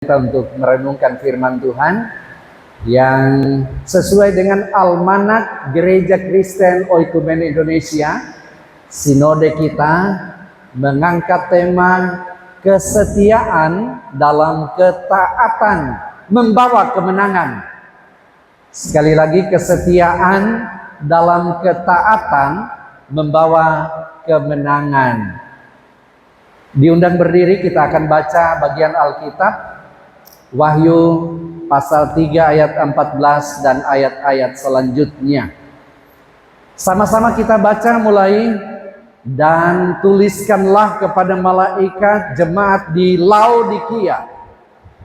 Kita untuk merenungkan firman Tuhan yang sesuai dengan Almanak Gereja Kristen Oikumene Indonesia. Sinode kita mengangkat tema kesetiaan dalam ketaatan membawa kemenangan. Sekali lagi, kesetiaan dalam ketaatan membawa kemenangan. Diundang berdiri, kita akan baca bagian Alkitab Wahyu pasal 3 ayat 14 dan ayat-ayat selanjutnya. Sama-sama kita baca mulai. Dan tuliskanlah kepada malaikat jemaat di Laodikia,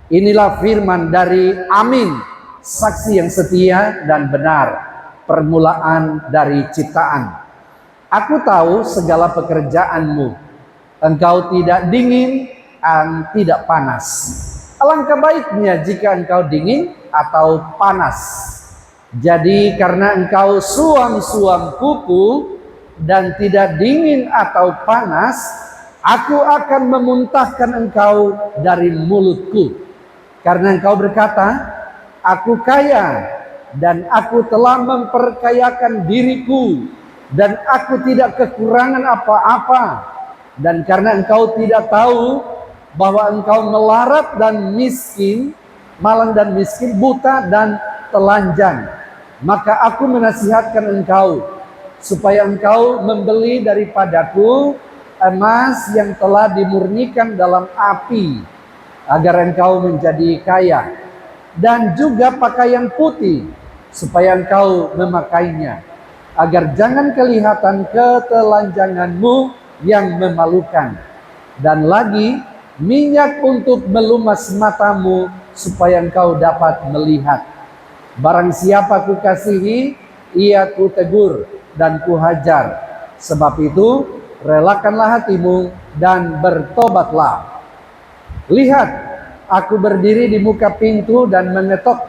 inilah firman dari Amin, saksi yang setia dan benar, permulaan dari ciptaan. Aku tahu segala pekerjaanmu, engkau tidak dingin dan tidak panas. Alangkah baiknya jika engkau dingin atau panas. Jadi karena engkau suam-suam kuku dan tidak dingin atau panas, aku akan memuntahkan engkau dari mulutku. Karena engkau berkata, aku kaya dan aku telah memperkayakan diriku dan aku tidak kekurangan apa-apa. Dan karena engkau tidak tahu bahwa engkau melarat dan miskin, malang dan miskin, buta dan telanjang, maka aku menasihatkan engkau supaya engkau membeli daripadaku emas yang telah dimurnikan dalam api, agar engkau menjadi kaya, dan juga pakaian putih supaya engkau memakainya, agar jangan kelihatan ketelanjanganmu yang memalukan. Dan lagi minyak untuk melumas matamu supaya engkau dapat melihat. Barang siapa kukasihi, ia kutegur dan kuhajar. Sebab itu relakanlah hatimu dan bertobatlah. Lihat, aku berdiri di muka pintu dan mengetok.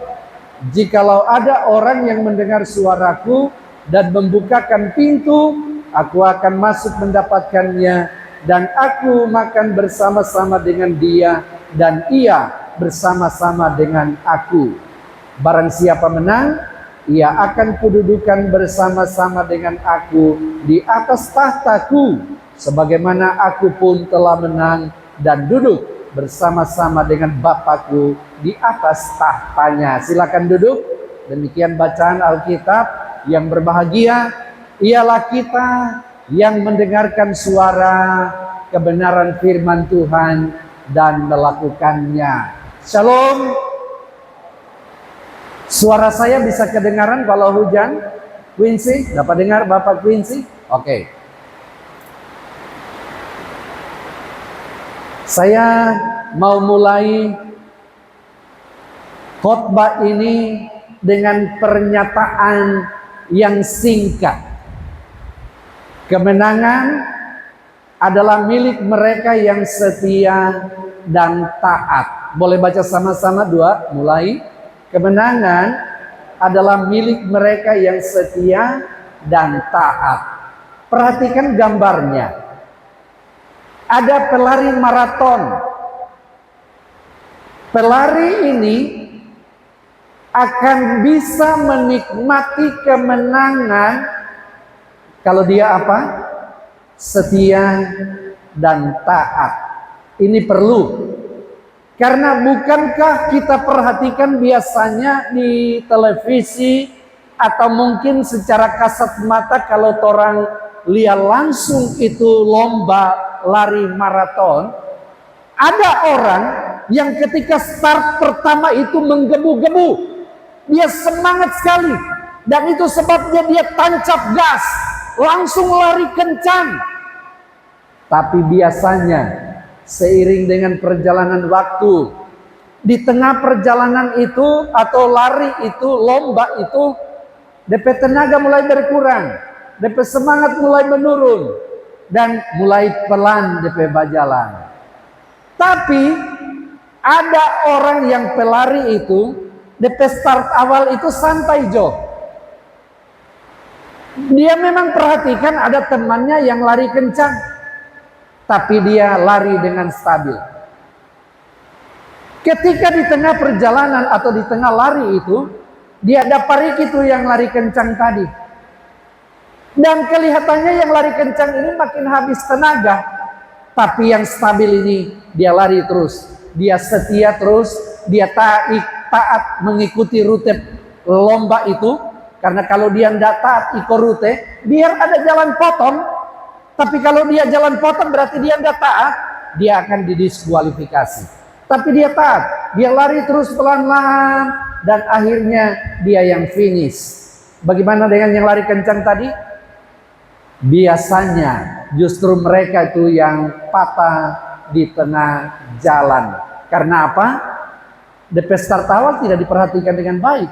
Jikalau ada orang yang mendengar suaraku dan membukakan pintu, aku akan masuk mendapatkannya, dan aku makan bersama-sama dengan dia, dan ia bersama-sama dengan aku. Barang siapa menang, ia akan kududukan bersama-sama dengan aku di atas tahtaku, sebagaimana aku pun telah menang dan duduk bersama-sama dengan Bapakku di atas tahtanya. Silakan duduk. Demikian bacaan Alkitab. Yang berbahagia ialah kita yang mendengarkan suara kebenaran firman Tuhan dan melakukannya. Shalom. Suara saya bisa kedengaran kalau hujan? Quincy, dapat dengar Bapak Quincy? Oke. Saya mau mulai khotbah ini dengan pernyataan yang singkat. Kemenangan adalah milik mereka yang setia dan taat. Boleh baca sama-sama dua, mulai. Kemenangan adalah milik mereka yang setia dan taat. Perhatikan gambarnya. Ada pelari maraton. Pelari ini akan bisa menikmati kemenangan kalau dia apa? Setia dan taat. Ini perlu. Karena bukankah kita perhatikan biasanya di televisi atau mungkin secara kasat mata kalau orang lihat langsung itu lomba lari maraton, ada orang yang ketika start pertama itu menggebu-gebu, dia semangat sekali, dan itu sebabnya dia tancap gas, langsung lari kencang. Tapi biasanya seiring dengan perjalanan waktu, di tengah perjalanan itu atau lari itu, lomba itu, DP tenaga mulai berkurang, DP semangat mulai menurun, dan mulai pelan DP berjalan. Tapi ada orang yang pelari itu, DP start awal itu santai Jo. Dia memang perhatikan ada temannya yang lari kencang, tapi dia lari dengan stabil. Ketika di tengah perjalanan atau di tengah lari itu, dia ada parik itu yang lari kencang tadi. Dan kelihatannya yang lari kencang ini makin habis tenaga. Tapi yang stabil ini, dia lari terus. Dia setia terus, dia taat mengikuti rute lomba itu. Karena kalau dia tidak taat ikut rute, biar ada jalan potong. Tapi kalau dia jalan potong berarti dia tidak taat, dia akan didiskualifikasi. Tapi dia taat, dia lari terus pelan-pelan dan akhirnya dia yang finish. Bagaimana dengan yang lari kencang tadi? Biasanya justru mereka itu yang patah di tengah jalan. Karena apa? DP start awal tidak diperhatikan dengan baik.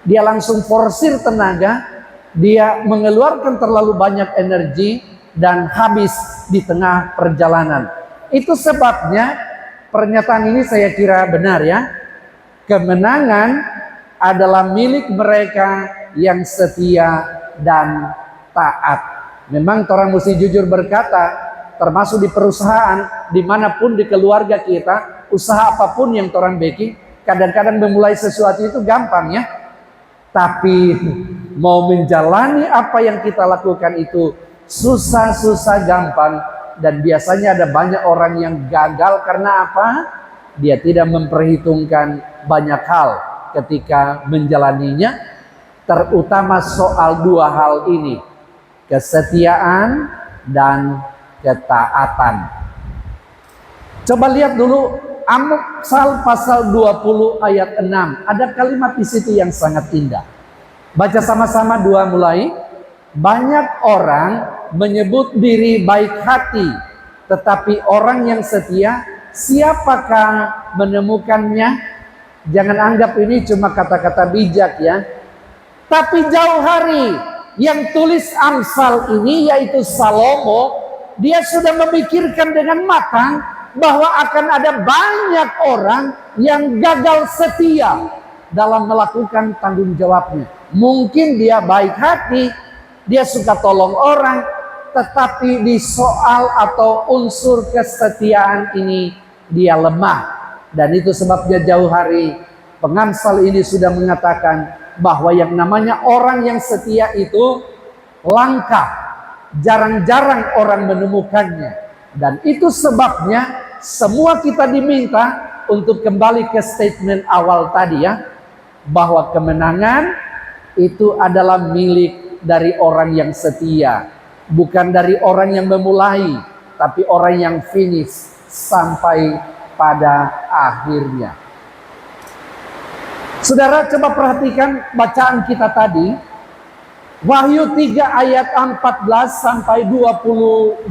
Dia langsung forsir tenaga, dia mengeluarkan terlalu banyak energi dan habis di tengah perjalanan. Itu sebabnya pernyataan ini saya kira benar ya. Kemenangan adalah milik mereka yang setia dan taat. Memang orang mesti jujur berkata, termasuk di perusahaan, dimanapun di keluarga kita, usaha apapun yang orang bikin, kadang-kadang memulai sesuatu itu gampang ya. Tapi mau menjalani apa yang kita lakukan itu susah-susah gampang. Dan biasanya ada banyak orang yang gagal karena apa? Dia tidak memperhitungkan banyak hal ketika menjalaninya. Terutama soal dua hal ini. Kesetiaan dan ketaatan. Coba lihat dulu Amsal pasal 20 ayat 6. Ada kalimat di situ yang sangat indah. Baca sama-sama dua mulai. Banyak orang menyebut diri baik hati, tetapi orang yang setia, siapakah menemukannya? Jangan anggap ini cuma kata-kata bijak ya. Tapi jauh hari yang tulis Amsal ini yaitu Salomo, dia sudah memikirkan dengan matang bahwa akan ada banyak orang yang gagal setia dalam melakukan tanggung jawabnya. Mungkin dia baik hati, dia suka tolong orang, tetapi di soal atau unsur kesetiaan ini dia lemah. Dan itu sebabnya jauh hari pengamsal ini sudah mengatakan bahwa yang namanya orang yang setia itu langka, jarang-jarang orang menemukannya. Dan itu sebabnya semua kita diminta untuk kembali ke statement awal tadi ya, bahwa kemenangan itu adalah milik dari orang yang setia, bukan dari orang yang memulai, tapi orang yang finish sampai pada akhirnya. Saudara, coba perhatikan bacaan kita tadi, Wahyu 3 ayat 14 sampai 22.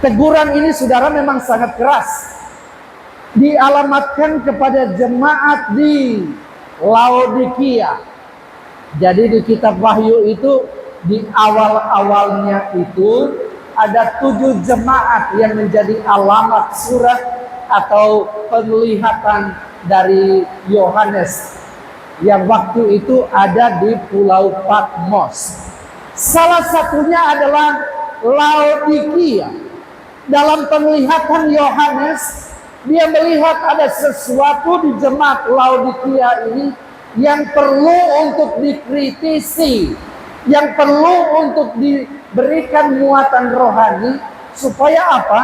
Teguran ini saudara memang sangat keras, dialamatkan kepada jemaat di Laodikia. Jadi di kitab Wahyu itu di awal-awalnya itu ada 7 jemaat yang menjadi alamat surat atau penglihatan dari Yohanes yang waktu itu ada di Pulau Patmos. Salah satunya adalah Laodikia. Dalam penglihatan Yohanes, dia melihat ada sesuatu di jemaat Laodikia ini yang perlu untuk dikritisi, yang perlu untuk diberikan muatan rohani, supaya apa?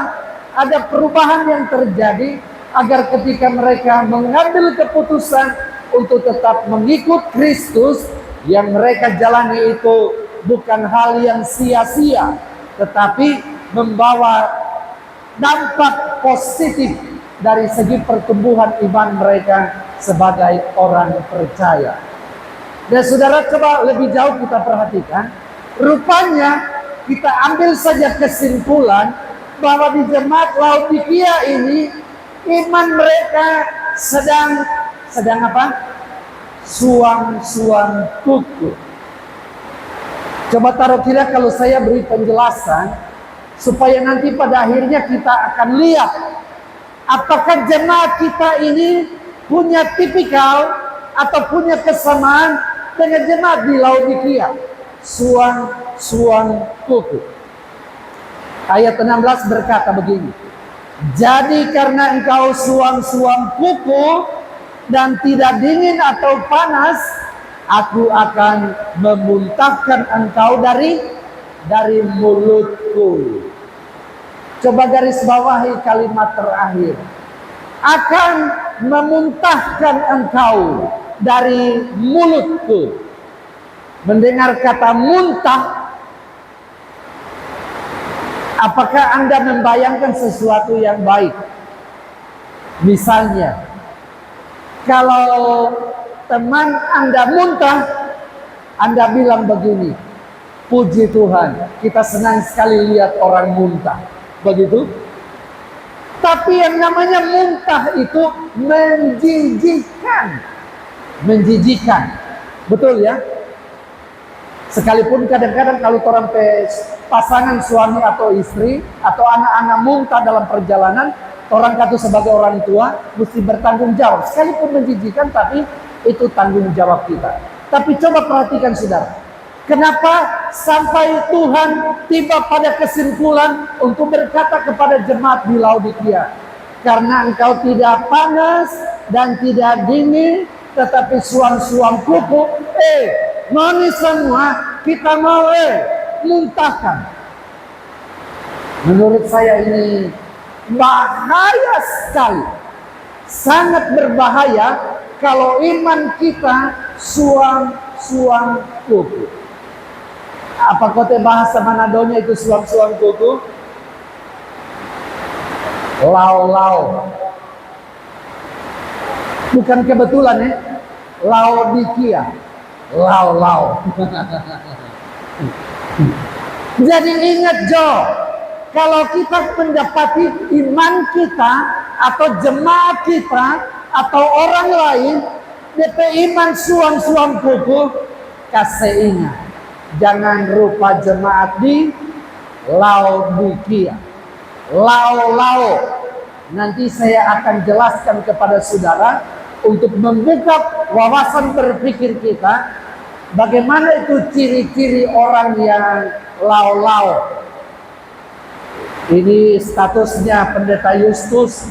Ada perubahan yang terjadi agar ketika mereka mengambil keputusan untuk tetap mengikut Kristus, yang mereka jalani itu bukan hal yang sia-sia, tetapi membawa dampak positif dari segi pertumbuhan iman mereka sebagai orang percaya. Dan saudara, coba lebih jauh kita perhatikan, rupanya kita ambil saja kesimpulan bahwa di jemaat Laodikia ini iman mereka sedang apa? Suang-suang kuku. Coba taruh kira kalau saya beri penjelasan supaya nanti pada akhirnya kita akan lihat apakah jemaat kita ini punya tipikal atau punya kesamaan dengan jemaat di Laodikia. Suang-suang kuku. Ayat 16 berkata begini, Jadi karena engkau suam-suam kuku dan tidak dingin atau panas, aku akan memuntahkan engkau dari mulutku. Coba garis bawahi kalimat terakhir. Akan memuntahkan engkau dari mulutku. Mendengar kata muntah, apakah Anda membayangkan sesuatu yang baik? Misalnya, kalau teman Anda muntah, Anda bilang begini, puji Tuhan, kita senang sekali lihat orang muntah. Begitu? Tapi yang namanya muntah itu menjijikkan. Menjijikkan. Betul ya? Sekalipun kadang-kadang kalau orang pasangan suami atau istri atau anak-anak muntah dalam perjalanan, orang kata sebagai orang tua mesti bertanggung jawab. Sekalipun menjijikkan, tapi itu tanggung jawab kita. Tapi coba perhatikan saudara, kenapa sampai Tuhan tiba pada kesimpulan untuk berkata kepada jemaat di Laodikia, karena engkau tidak panas dan tidak dingin, tetapi suam-suam kuku. Mari semua kita mau muntahkan. Menurut saya ini bahaya sekali. Sangat berbahaya kalau iman kita suam-suam kuku. Apa kote bahasa Manadonya itu suam-suam kuku? Lau-lau. Bukan kebetulan ya. Laodikia. Lau-lau. Jadi ingat Jo, kalau kita mendapati iman kita atau jemaat kita atau orang lain DP iman suam-suam kuku, kasih ingat, jangan rupa jemaat di Laodikia. Lau-lau. Nanti saya akan jelaskan kepada saudara untuk membuka wawasan berpikir kita, bagaimana itu ciri-ciri orang yang lau-lau. Ini statusnya Pendeta Justus.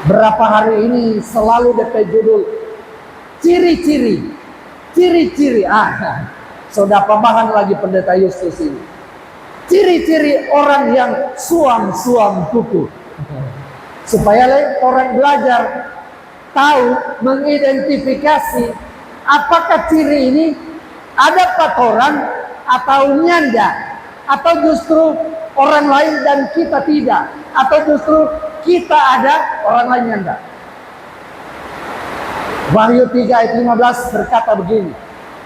Berapa hari ini selalu DP judul ciri-ciri. Sudah pembahan lagi Pendeta Justus ini. Ciri-ciri orang yang suam-suam kuku. Supaya orang belajar tahu, mengidentifikasi apakah ciri ini ada patoran atau nyanda, atau justru orang lain dan kita tidak, atau justru kita ada, orang lain nyanda. Wahyu 3 ayat 15 berkata begini,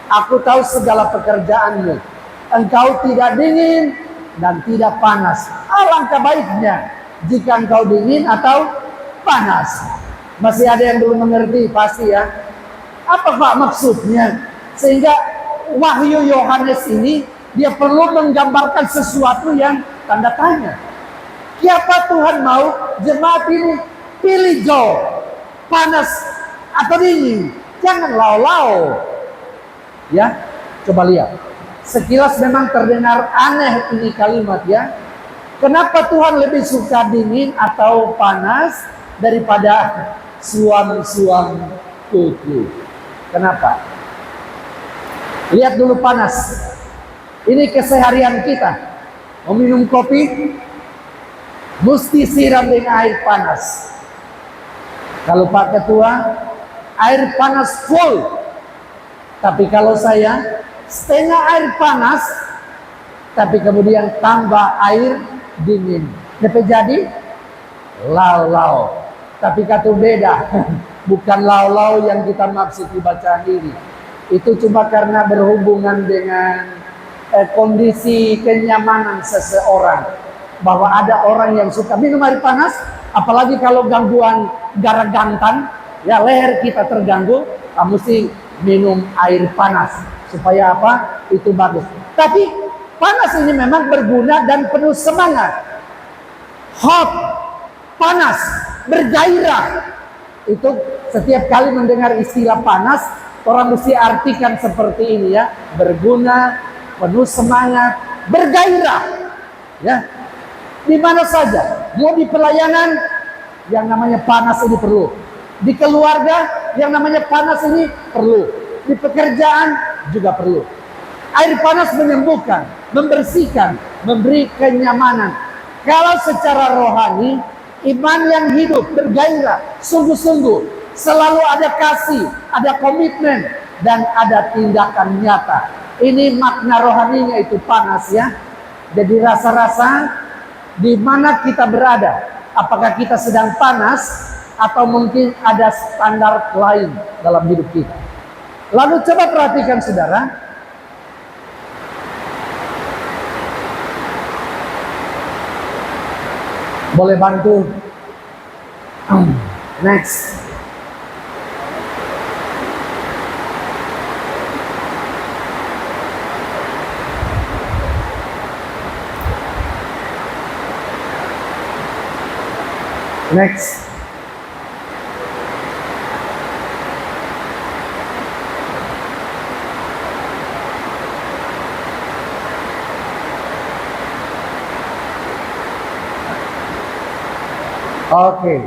aku tahu segala pekerjaanmu, engkau tidak dingin dan tidak panas. Alangkah baiknya jika engkau dingin atau panas. Masih ada yang belum mengerti pasti ya. Apa Pak maksudnya? Sehingga Wahyu Yohanes ini dia perlu menggambarkan sesuatu yang tanda tanya. Siapa Tuhan mau jemaat ini pilih Jo, panas atau dingin? Jangan lau-lau. Ya, coba lihat. Sekilas memang terdengar aneh ini kalimat ya. Kenapa Tuhan lebih suka dingin atau panas daripada suam-suam kuku? Kenapa? Lihat dulu panas. Ini keseharian kita. Mau minum kopi, mesti siram dengan air panas. Kalau Pak Ketua, air panas full. Tapi kalau saya, setengah air panas, tapi kemudian tambah air dingin. Tapi jadi lau-lau. Tapi kata beda. Bukan lau-lau yang kita maksud di bacaan ini. Itu cuma karena berhubungan dengan kondisi kenyamanan seseorang. Bahwa ada orang yang suka minum air panas, apalagi kalau gangguan darah gantan, ya leher kita terganggu, mesti minum air panas. Supaya apa? Itu bagus. Tapi panas ini memang berguna dan penuh semangat. Hot, panas, bergairah. Itu setiap kali mendengar istilah panas, orang mesti artikan seperti ini ya. Berguna, penuh semangat, bergairah. Ya. Di mana saja. Mau di pelayanan, yang namanya panas ini perlu. Di keluarga, yang namanya panas ini perlu. Di pekerjaan juga perlu. Air panas menyembuhkan, membersihkan, memberi kenyamanan. Kalau secara rohani, iman yang hidup, bergairah, sungguh-sungguh, selalu ada kasih, ada komitmen, dan ada tindakan nyata. Ini makna rohaninya itu panas ya. Jadi rasa-rasa di mana kita berada, apakah kita sedang panas atau mungkin ada standar lain dalam hidup kita. Lalu coba perhatikan saudara, boleh bantu next. Next. Oke.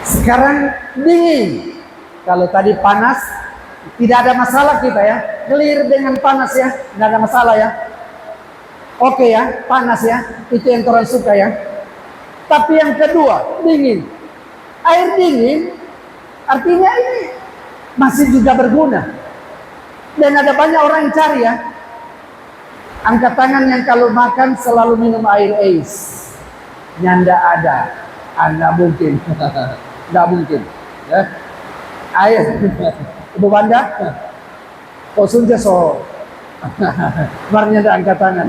Sekarang dingin. Kalau tadi panas, tidak ada masalah kita ya. Clear dengan panas ya, tidak ada masalah ya. Oke ya, panas ya. Itu yang orang suka ya. Tapi yang kedua, dingin. Air dingin artinya ini masih juga berguna. Dan ada banyak orang yang cari ya. Angkat tangan yang kalau makan selalu minum air es. Nyanda ada. Anda mungkin. Tidak mungkin. Ya. Air. Ibu Banda. Kosunja so. Kemarin ada angkat tangan.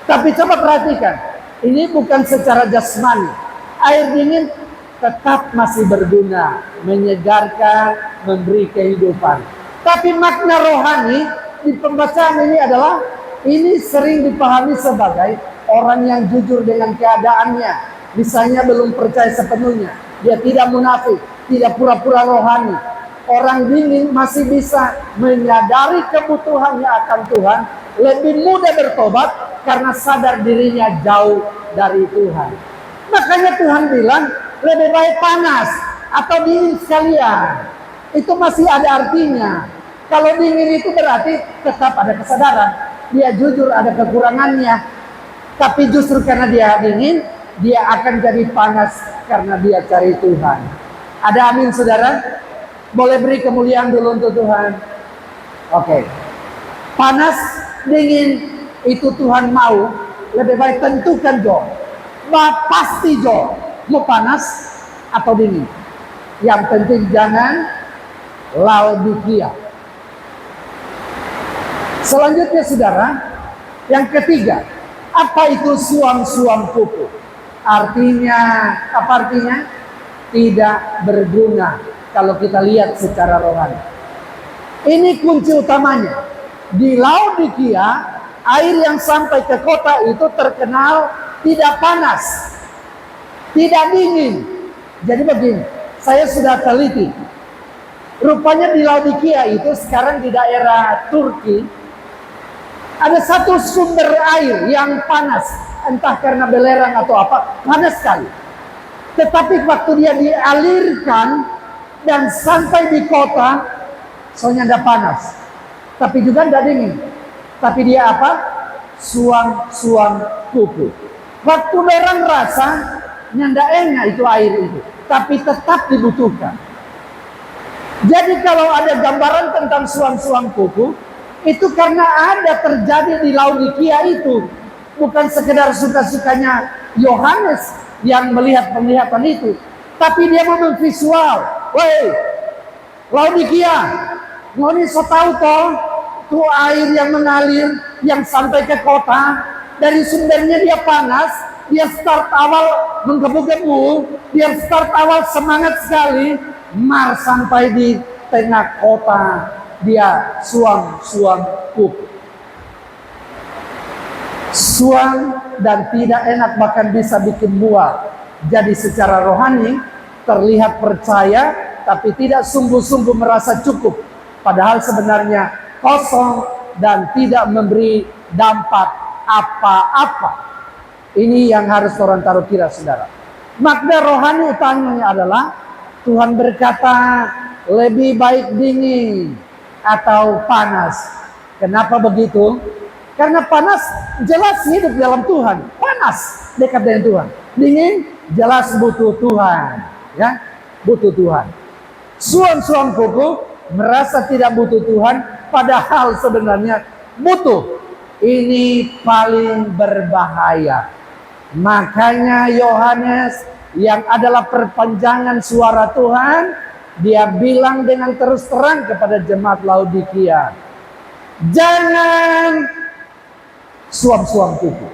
Tapi coba perhatikan. Ini bukan secara jasmani. Air dingin tetap masih berguna, menyegarkan, memberi kehidupan. Tapi makna rohani di pembacaan ini adalah, ini sering dipahami sebagai orang yang jujur dengan keadaannya. Misalnya belum percaya sepenuhnya, dia tidak munafik, tidak pura-pura rohani. Orang dingin masih bisa menyadari kebutuhannya akan Tuhan, lebih mudah bertobat karena sadar dirinya jauh dari Tuhan. Makanya Tuhan bilang lebih baik panas atau dingin sekalian. Itu masih ada artinya. Kalau dingin itu berarti tetap ada kesadaran, dia jujur ada kekurangannya. Tapi justru karena dia dingin, dia akan jadi panas karena dia cari Tuhan. Ada amin saudara? Boleh beri kemuliaan dulu untuk Tuhan. Oke. Panas, dingin, itu Tuhan mau. Lebih baik tentukan Jo. Pasti Jo. Mau panas atau dingin. Yang penting jangan Laodikia. Selanjutnya saudara, yang ketiga, apa itu suam-suam kuku? Artinya, apa artinya? Tidak berguna kalau kita lihat secara rohani. Ini kunci utamanya. Di Laodikia, air yang sampai ke kota itu terkenal tidak panas, tidak dingin. Jadi begini, saya sudah teliti. Rupanya di Laodikia itu sekarang di daerah Turki, ada satu sumber air yang panas, entah karena belerang atau apa, panas sekali. Tetapi waktu dia dialirkan dan sampai di kota, soalnya tidak panas, tapi juga tidak dingin. Tapi dia apa? Suam-suam kuku. Waktu orang rasa, tidak enak itu air itu, tapi tetap dibutuhkan. Jadi kalau ada gambaran tentang suam-suam kuku, itu karena ada terjadi di Laodikia itu. Bukan sekedar suka-sukanya Yohanes yang melihat penglihatan itu. Tapi dia mau visual. Woi, Laodikia, ngoni so tahu toh, tuh air yang mengalir, yang sampai ke kota. Dari sumbernya dia panas, dia start awal menggebu-gebu, dia start awal semangat sekali. Mar sampai di tengah kota, dia suam-suam kuku. Suam dan tidak enak, bahkan bisa bikin mual. Jadi secara rohani terlihat percaya, tapi tidak sungguh-sungguh merasa cukup. Padahal sebenarnya kosong dan tidak memberi dampak apa-apa. Ini yang harus orang taruh kira, saudara. Makna rohani utamanya adalah Tuhan berkata, lebih baik dingin atau panas. Kenapa begitu? Karena panas jelas hidup dalam Tuhan. Panas dekat dengan Tuhan. Dingin jelas butuh Tuhan. Ya, butuh Tuhan. Suam-suam kuku merasa tidak butuh Tuhan, padahal sebenarnya butuh. Ini paling berbahaya. Makanya Yohanes yang adalah perpanjangan suara Tuhan, dia bilang dengan terus terang kepada jemaat Laodikia, jangan suam-suam kuku.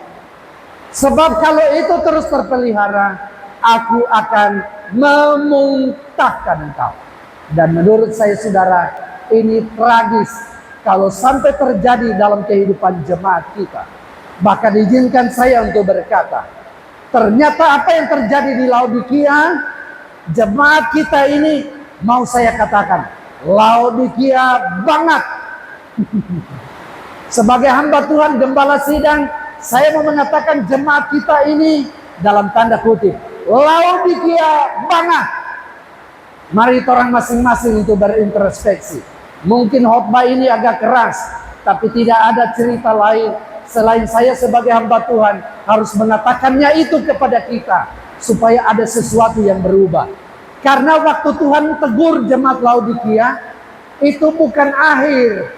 Sebab kalau itu terus terpelihara, aku akan memuntahkan engkau. Dan menurut saya, saudara, ini tragis kalau sampai terjadi dalam kehidupan jemaat kita. Bahkan izinkan saya untuk berkata, ternyata apa yang terjadi di Laodikia, jemaat kita ini, mau saya katakan, Laodikia banget. Sebagai hamba Tuhan, gembala sidang, saya mau mengatakan jemaat kita ini dalam tanda kutip, Laodikia banget. Mari orang masing-masing untuk berintrospeksi. Mungkin khotbah ini agak keras, tapi tidak ada cerita lain selain saya sebagai hamba Tuhan harus mengatakannya itu kepada kita, supaya ada sesuatu yang berubah. Karena waktu Tuhan tegur jemaat Laodikia, itu bukan akhir,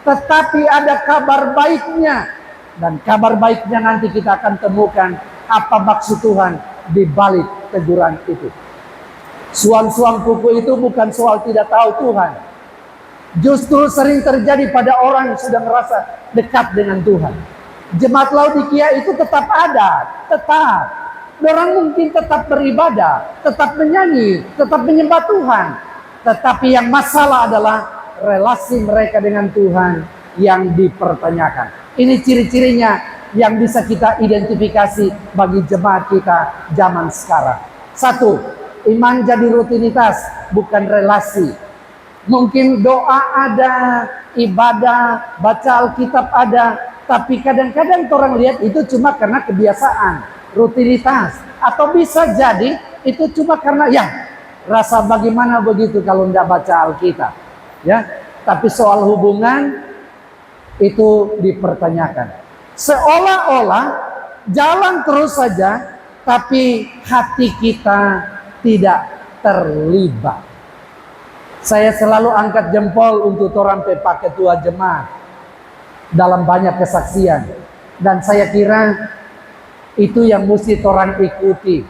tetapi ada kabar baiknya. Dan kabar baiknya nanti kita akan temukan apa maksud Tuhan di balik teguran itu. Suam-suam kuku itu bukan soal tidak tahu Tuhan. Justru sering terjadi pada orang yang sudah merasa dekat dengan Tuhan. Jemaat Laodikia itu tetap ada, tetap. Orang mungkin tetap beribadah, tetap menyanyi, tetap menyembah Tuhan. Tetapi yang masalah adalah relasi mereka dengan Tuhan yang dipertanyakan. Ini ciri-cirinya yang bisa kita identifikasi bagi jemaat kita zaman sekarang. Satu, iman jadi rutinitas, bukan relasi. Mungkin doa ada, ibadah, baca Alkitab ada, tapi kadang-kadang orang lihat itu cuma karena kebiasaan, rutinitas. Atau bisa jadi itu cuma karena ya rasa bagaimana begitu kalau tidak baca Alkitab. Ya, tapi soal hubungan itu dipertanyakan. Seolah-olah jalan terus saja, tapi hati kita tidak terlibat. Saya selalu angkat jempol untuk orang Pak Ketua Jemaat dalam banyak kesaksian. Dan saya kira itu yang mesti orang ikuti.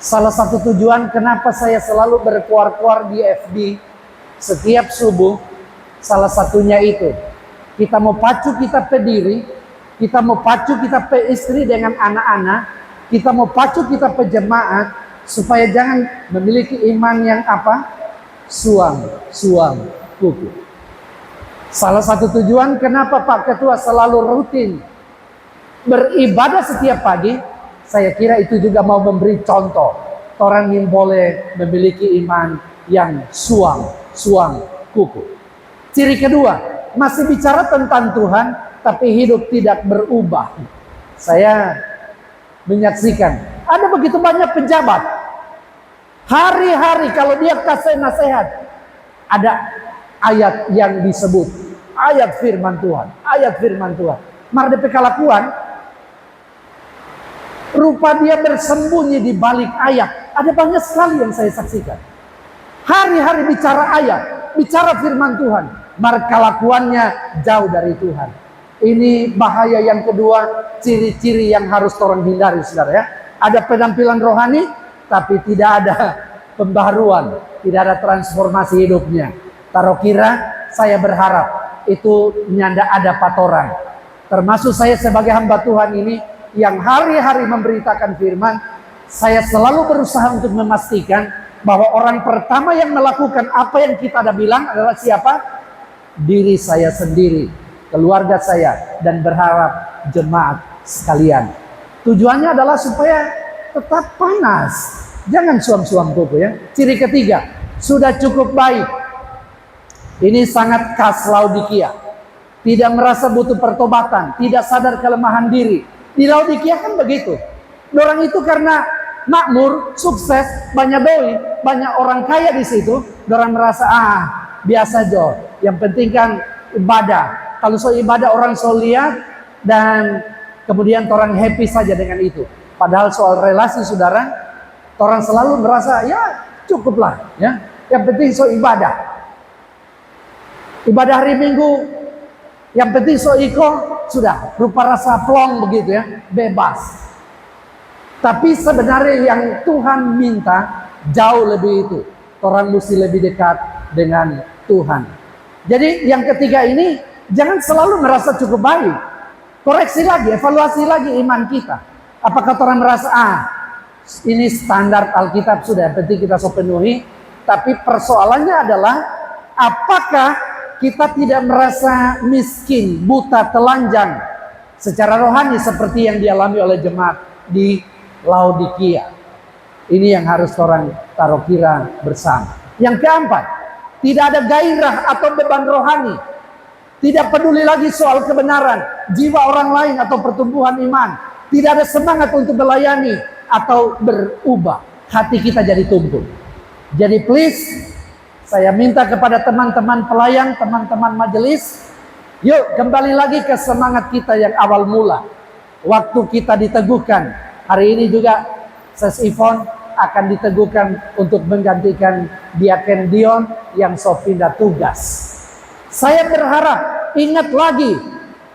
Salah satu tujuan kenapa saya selalu berkuar-kuar di FB setiap subuh, salah satunya itu. Kita mau pacu kita pe diri, kita mau pacu kita pe istri dengan anak-anak, kita mau pacu kita pe jemaat, supaya jangan memiliki iman yang apa? Suam kuku. Salah satu tujuan kenapa Pak Ketua selalu rutin beribadah setiap pagi, saya kira itu juga mau memberi contoh orang yang boleh memiliki iman yang suam kuku. Ciri kedua, masih bicara tentang Tuhan tapi hidup tidak berubah. Saya menyaksikan ada begitu banyak pejabat, hari-hari kalau dia kasih nasihat, ada ayat yang disebut, ayat firman Tuhan, ayat firman Tuhan. Mardepe kalakuan, rupa dia bersembunyi di balik ayat. Ada banyak sekali yang saya saksikan. Hari-hari bicara ayat, bicara firman Tuhan, kelakuannya jauh dari Tuhan. Ini bahaya yang kedua, ciri-ciri yang harus orang hindari, saudara ya. Ada penampilan rohani, tapi tidak ada pembaharuan, tidak ada transformasi hidupnya. Taruh kira, saya berharap itu nyanda ada patoran. Termasuk saya sebagai hamba Tuhan ini yang hari-hari memberitakan firman, saya selalu berusaha untuk memastikan bahwa orang pertama yang melakukan apa yang kita ada bilang adalah siapa? Diri saya sendiri, keluarga saya, dan berharap jemaat sekalian. Tujuannya adalah supaya tetap panas, jangan suam-suam kuku ya. Ciri ketiga, sudah cukup baik. Ini sangat khas Laodikia. Tidak merasa butuh pertobatan, tidak sadar kelemahan diri, Di Laodikia kan begitu. Orang itu karena makmur, sukses, banyak doi, banyak orang kaya di situ. Orang merasa biasa jo. Yang penting kan ibadah. Kalau so ibadah orang so lihat dan kemudian orang happy saja dengan itu. Padahal soal relasi saudara, orang selalu merasa ya cukuplah ya. Yang penting so ibadah. Ibadah hari Minggu, yang penting so iko sudah rupa rasa plong begitu ya, bebas. Tapi sebenarnya yang Tuhan minta jauh lebih itu. Orang mesti lebih dekat dengan Tuhan. Jadi yang ketiga ini jangan selalu merasa cukup baik. Koreksi lagi, evaluasi lagi iman kita. Apakah orang merasa ini standar Alkitab sudah, yang penting kita so penuhi. Tapi persoalannya adalah apakah kita tidak merasa miskin, buta, telanjang secara rohani seperti yang dialami oleh jemaat di Laodikia. Ini yang harus orang taruh kira bersama. Yang keempat, tidak ada gairah atau beban rohani. Tidak peduli lagi soal kebenaran jiwa orang lain atau pertumbuhan iman. Tidak ada semangat untuk melayani atau berubah. Hati kita jadi tumpul. Jadi please, saya minta kepada teman-teman pelayan, teman-teman majelis, yuk kembali lagi ke semangat kita yang awal mula. Waktu kita diteguhkan, hari ini juga Ses Ivon akan diteguhkan untuk menggantikan Diaken Dion yang so pindah tugas. Saya berharap, ingat lagi,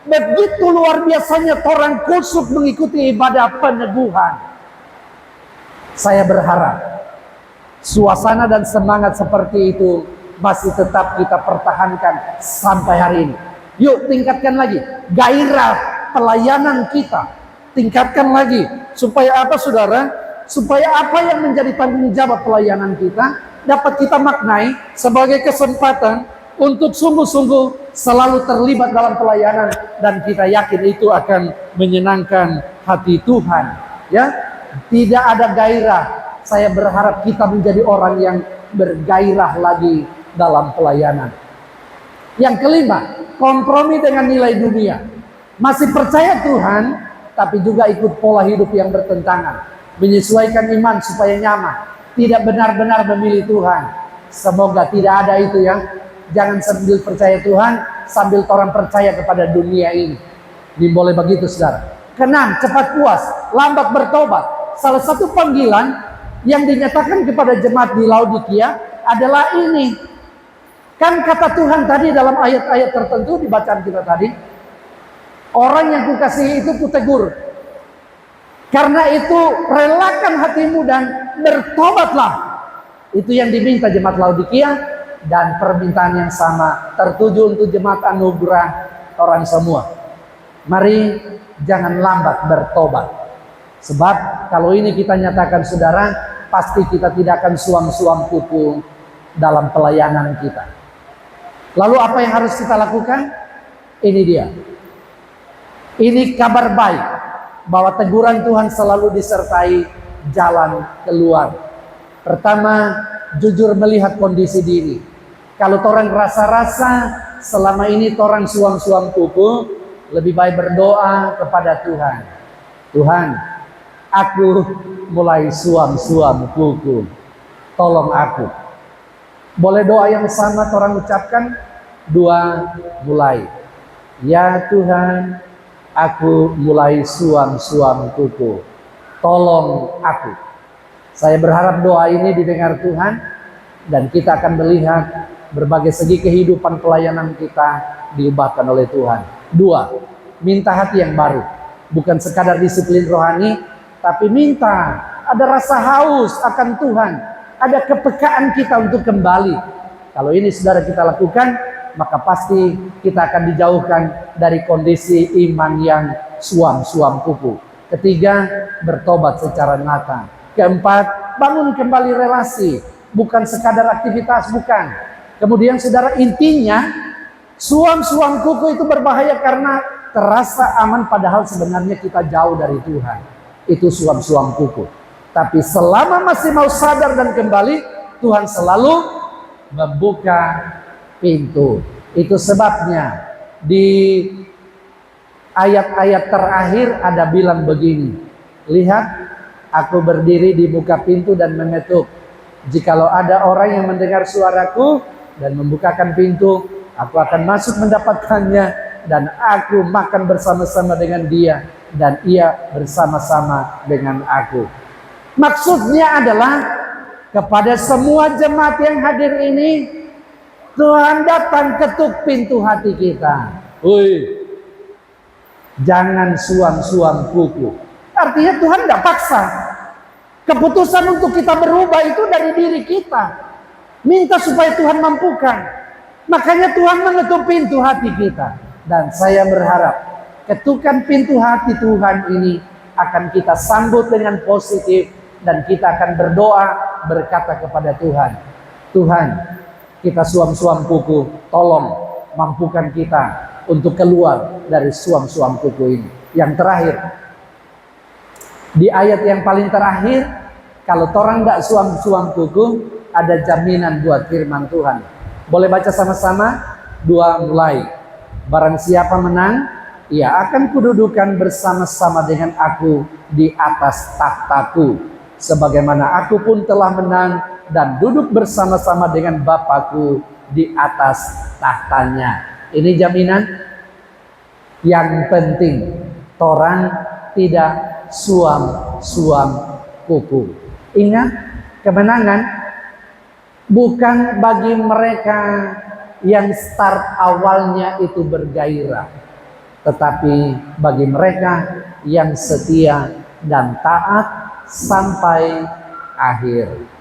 begitu luar biasanya orang kusuk mengikuti ibadah peneguhan. Saya berharap suasana dan semangat seperti itu masih tetap kita pertahankan sampai hari ini. Yuk tingkatkan lagi gairah pelayanan kita. Tingkatkan lagi. Supaya apa saudara? Supaya apa yang menjadi tanggung jawab pelayanan kita dapat kita maknai sebagai kesempatan untuk sungguh-sungguh selalu terlibat dalam pelayanan. Dan kita yakin itu akan menyenangkan hati Tuhan. Ya, tidak ada gairah. Saya berharap kita menjadi orang yang bergairah lagi dalam pelayanan. Yang kelima, kompromi dengan nilai dunia. Masih percaya Tuhan, tapi juga ikut pola hidup yang bertentangan. Menyesuaikan iman supaya nyaman. Tidak benar-benar memilih Tuhan. Semoga tidak ada itu ya. Jangan sambil percaya Tuhan, sambil orang percaya kepada dunia ini. Ini boleh begitu saudara. Keenam, cepat puas, lambat bertobat. Salah satu panggilan yang dinyatakan kepada jemaat di Laodikia adalah ini. Kan kata Tuhan tadi dalam ayat-ayat tertentu di bacaan kita tadi, orang yang kukasihi itu kutegur. Karena itu relakan hatimu dan bertobatlah. Itu yang diminta jemaat Laodikia, dan permintaan yang sama tertuju untuk jemaat anugerah orang semua. Mari jangan lambat bertobat. Sebab kalau ini kita nyatakan saudara, pasti kita tidak akan suam-suam kuku dalam pelayanan kita. Lalu apa yang harus kita lakukan? Ini dia. Ini kabar baik bahwa teguran Tuhan selalu disertai jalan keluar. Pertama, jujur melihat kondisi diri. Kalau orang rasa-rasa selama ini orang suam-suam kuku, lebih baik berdoa kepada Tuhan. Tuhan, aku mulai suam-suam kuku. Tolong aku. Boleh doa yang sama orang ucapkan? Dua, mulai. Ya Tuhan, aku mulai suam-suam kuku. Tolong aku. Saya berharap doa ini didengar Tuhan. Dan kita akan melihat berbagai segi kehidupan pelayanan kita diubahkan oleh Tuhan. Dua, minta hati yang baru. Bukan sekadar disiplin rohani, tapi minta ada rasa haus akan Tuhan, ada kepekaan kita untuk kembali. Kalau ini saudara kita lakukan, maka pasti kita akan dijauhkan dari kondisi iman yang suam-suam kuku. Ketiga, bertobat secara nyata. Keempat, bangun kembali relasi, bukan sekadar aktivitas, bukan. Kemudian saudara, intinya suam-suam kuku itu berbahaya karena terasa aman padahal sebenarnya kita jauh dari Tuhan. Itu suam-suam kuku. Tapi selama masih mau sadar dan kembali, Tuhan selalu membuka pintu. Itu sebabnya di ayat-ayat terakhir ada bilang begini, lihat, aku berdiri di muka pintu dan mengetuk. Jikalau ada orang yang mendengar suaraku dan membukakan pintu, aku akan masuk mendapatkannya, dan aku makan bersama-sama dengan dia, dan ia bersama-sama dengan aku. Maksudnya adalah kepada semua jemaat yang hadir ini, Tuhan datang ketuk pintu hati kita. Woi, jangan suam-suam kuku. Artinya Tuhan tidak paksa. Keputusan untuk kita berubah itu dari diri kita. Minta supaya Tuhan mampukan. Makanya Tuhan mengetuk pintu hati kita. Dan saya berharap ketukan pintu hati Tuhan ini akan kita sambut dengan positif. Dan kita akan berdoa berkata kepada Tuhan, Tuhan, kita suam-suam kuku, tolong mampukan kita untuk keluar dari suam-suam kuku ini. Yang terakhir, di ayat yang paling terakhir, kalau orang tidak suam-suam kuku, ada jaminan buat firman Tuhan. Boleh baca sama-sama? 2 mulai. Barang siapa menang, ia akan kududukan bersama-sama dengan aku di atas takhtaku, sebagaimana aku pun telah menang dan duduk bersama-sama dengan Bapakku di atas tahtanya. Ini jaminan. Yang penting orang tidak suam-suam kuku. Ingat, kemenangan bukan bagi mereka yang start awalnya itu bergairah, tetapi bagi mereka yang setia dan taat sampai akhir.